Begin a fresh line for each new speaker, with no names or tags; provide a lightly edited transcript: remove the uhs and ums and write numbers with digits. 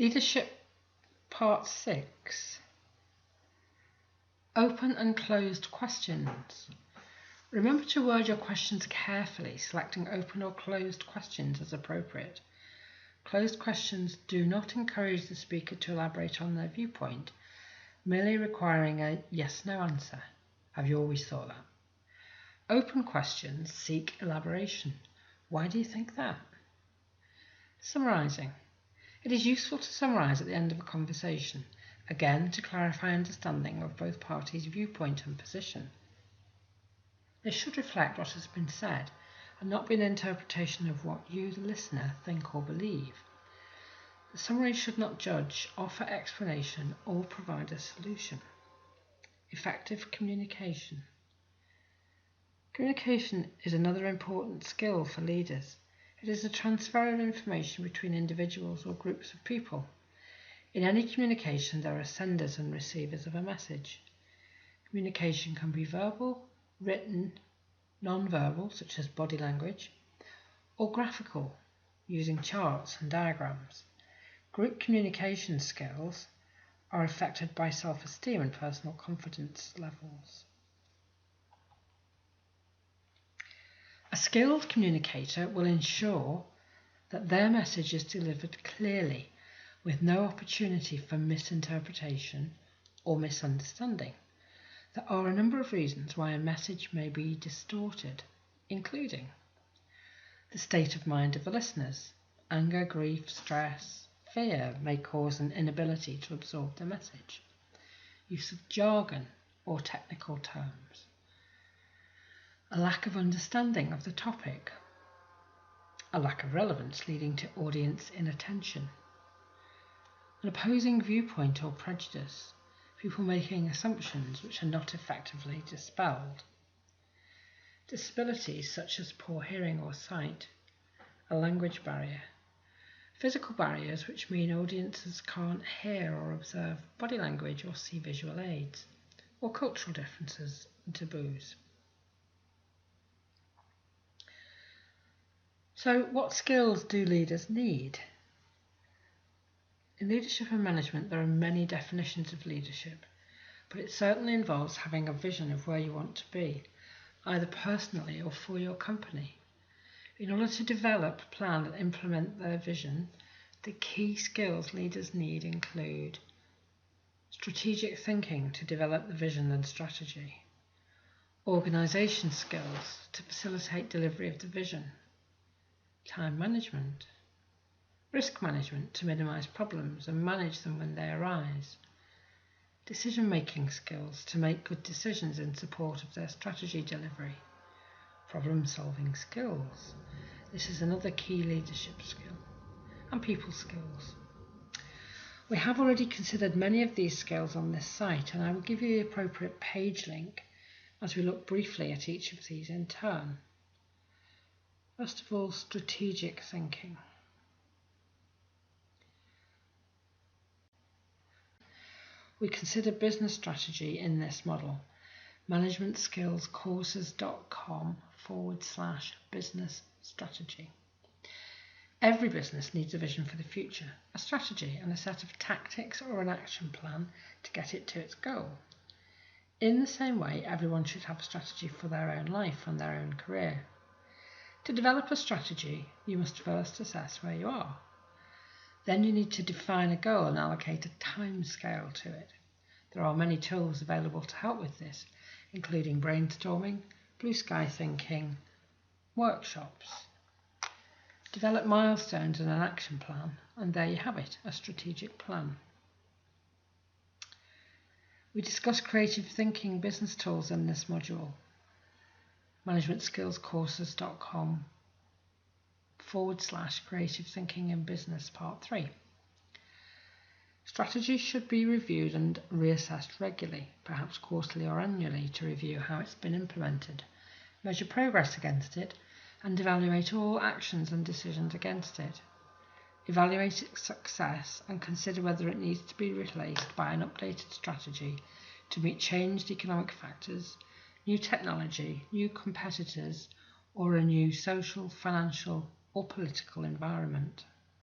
Leadership Part 6. Open and closed questions. Remember to word your questions carefully, selecting open or closed questions as appropriate. Closed questions do not encourage the speaker to elaborate on their viewpoint, merely requiring a yes/no answer. Have you always thought that? Open questions seek elaboration. Why do you think that? Summarising. It is useful to summarise at the end of a conversation, again to clarify understanding of both parties' viewpoint and position. This should reflect what has been said and not be an interpretation of what you, the listener, think or believe. The summary should not judge, offer explanation or provide a solution. Effective communication. Communication is another important skill for leaders. It is a transfer of information between individuals or groups of people. In any communication, there are senders and receivers of a message. Communication can be verbal, written, non-verbal, such as body language, or graphical, using charts and diagrams. Group communication skills are affected by self-esteem and personal confidence levels. A skilled communicator will ensure that their message is delivered clearly, with no opportunity for misinterpretation or misunderstanding. There are a number of reasons why a message may be distorted, including the state of mind of the listeners. Anger, grief, stress, fear may cause an inability to absorb the message. Use of jargon or technical terms. A lack of understanding of the topic. A lack of relevance leading to audience inattention. An opposing viewpoint or prejudice. People making assumptions which are not effectively dispelled. Disabilities such as poor hearing or sight. A language barrier. Physical barriers which mean audiences can't hear or observe body language or see visual aids. Or cultural differences and taboos. So, what skills do leaders need? In leadership and management, there are many definitions of leadership, but it certainly involves having a vision of where you want to be, either personally or for your company. In order to develop, plan and implement their vision, the key skills leaders need include strategic thinking to develop the vision and strategy, organisation skills to facilitate delivery of the vision, time management, risk management to minimise problems and manage them when they arise, decision-making skills to make good decisions in support of their strategy delivery, problem-solving skills. This is another key leadership skill, and people skills. We have already considered many of these skills on this site, and I will give you the appropriate page link as we look briefly at each of these in turn. First of all, strategic thinking. We consider business strategy in this model. managementskillscourses.com/business strategy. Every business needs a vision for the future, a strategy and a set of tactics or an action plan to get it to its goal. In the same way, everyone should have a strategy for their own life and their own career. To develop a strategy, you must first assess where you are. Then you need to define a goal and allocate a time scale to it. There are many tools available to help with this, including brainstorming, blue sky thinking, workshops. Develop milestones and an action plan, and there you have it, a strategic plan. We discuss creative thinking business tools in this module. managementskillscourses.com/creative thinking in business part 3. Strategy should be reviewed and reassessed regularly, perhaps quarterly or annually, to review how it's been implemented, measure progress against it, and evaluate all actions and decisions against it. Evaluate its success and consider whether it needs to be replaced by an updated strategy to meet changed economic factors, new technology, new competitors, or a new social, financial, or political environment.